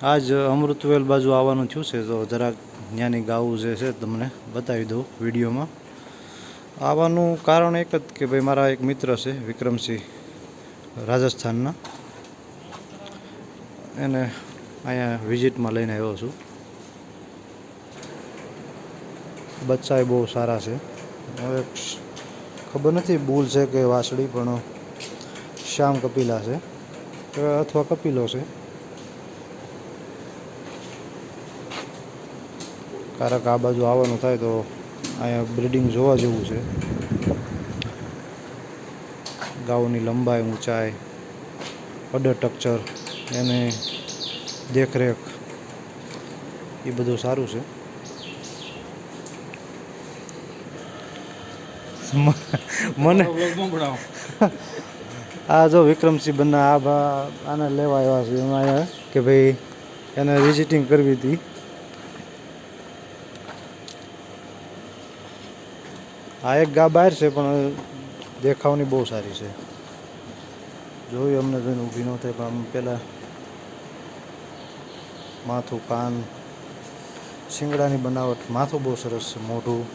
આજ અમૃતવેલ બાજુ આવવાનું થયું છે, તો જરાક ત્યાંની ગાવું જે છે તમને બતાવી દઉં વિડીયોમાં. આવવાનું કારણ એક જ કે ભાઈ મારા એક મિત્ર છે વિક્રમસિંહ, રાજસ્થાનના, એને અહીંયા વિઝિટમાં લઈને આવ્યો છું. બચ્ચા બહુ સારા છે. હવે ખબર નથી બુલ છે કે વાસળી, પણ શ્યામ કપિલા છે અથવા કપિલો છે. કારક આ બાજુ આવવાનું થાય તો અહીંયા બ્રિડિંગ જોવા જેવું છે. ગાઉની લંબાઈ, ઊંચાઈ, અડર સ્ટ્રક્ચર, એની દેખરેખ, એ બધું સારું છે. મને આ જો વિક્રમસિંહ બન્ના આને લેવા આવ્યા છે એમાં કે ભાઈ એને વિઝિટિંગ કરવી હતી. આ એક ગા બહાર છે પણ દેખાવની બહુ સારી છે. જોયું અમને જોઈને ઊભી ન થાય, પણ આમ પહેલાં માથું, કાન, શિંગડાની બનાવટ, માથું બહુ સરસ છે, મોઢું.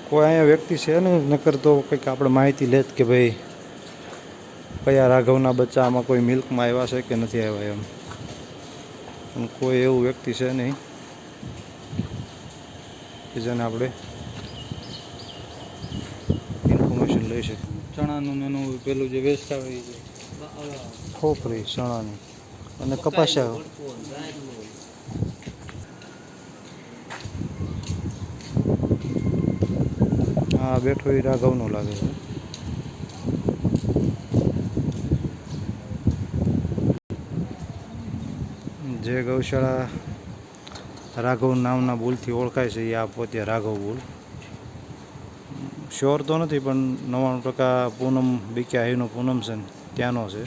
કોઈ અહીંયા વ્યક્તિ છે ને, નકર તો કંઈક આપણે માહિતી લેત કે ભાઈ કયા રાઘવના બચ્ચા આમાં કોઈ મિલ્કમાં આવ્યા છે કે નથી આવ્યા એમ. પણ કોઈ એવું વ્યક્તિ છે નહીં કે જેને આપણે ઇન્ફોર્મેશન લઈ શકીએ. ચણાનું એનું પેલું જે વેસ્ટ આવે એ ખોપરી ચણાની અને કપાસિયા. હા, બેઠો એ રાઘવનો લાગે છે. જે ગૌશાળા રાઘવ નામના બુલથી ઓળખાય છે એ આ પોતે રાઘવ બુલ. શ્યોર તો નથી પણ 99% પૂનમ બીકે આહીનો પૂનમ છે ને ત્યાંનો છે.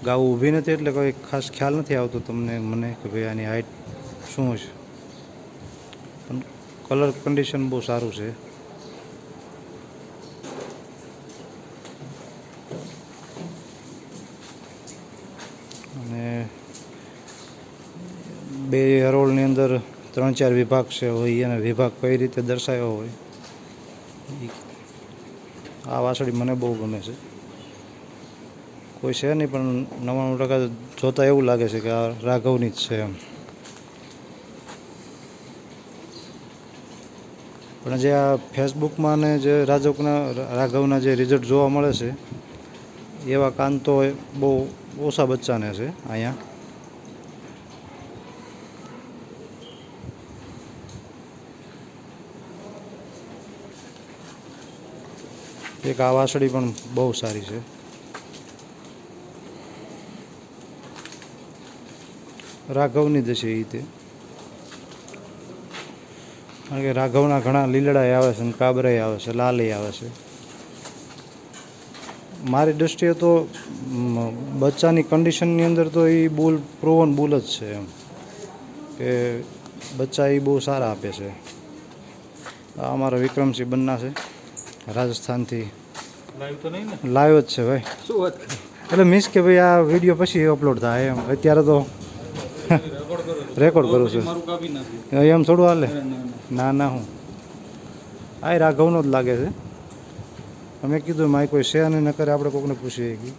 ગાવું ઊભી નથી એટલે કોઈ ખાસ ખ્યાલ નથી આવતો તમને મને કે ભાઈ આની હાઇટ શું છે, પણ કલર કન્ડિશન બહુ સારું છે. અને બે હરોળની અંદર 3-4 વિભાગ છે, હોય અને વિભાગ કઈ રીતે દર્શાવ્યો હોય. આ વાસળી મને બહુ ગમે છે. કોઈ છે નહીં પણ 99% જોતાં એવું લાગે છે કે આ રાઘવની જ છે એમ. પણ જે આ ફેસબુકમાં ને જે રાઘવના જે રિઝલ્ટ જોવા મળે છે એવા કાન તો બહુ ઓછા બચ્ચાને છે અહીંયા. એક આ વાસળી પણ બહુ સારી છે. રાઘવની જ છે એ તે, કારણ કે રાઘવના ઘણા લીલડાય આવે છે, કાબરાય આવે છે, લાલય આવે છે. મારી દૃષ્ટિએ તો બચ્ચાની કન્ડિશનની અંદર તો એ બુલ પ્રોવન બુલ જ છે એમ, કે બચ્ચા એ બહુ સારા આપે છે. આ અમારા વિક્રમસિંહ બન્ના છે, રાજસ્થાનથી લાઈવ તો નહીં ને? લાઈવ જ છે ભાઈ. શું વાત? એટલે મીન્સ કે ભાઈ આ વિડીયો પછી અપલોડ થાય એમ, અત્યારે તો રેકોર્ડ કરું છું. એમ થોડું હાલે. ના હું આ રાઘવનો જ લાગે છે. અમે કીધું મારી કોઈ છે અને ન કરે આપણે કોકને પૂછીએ કે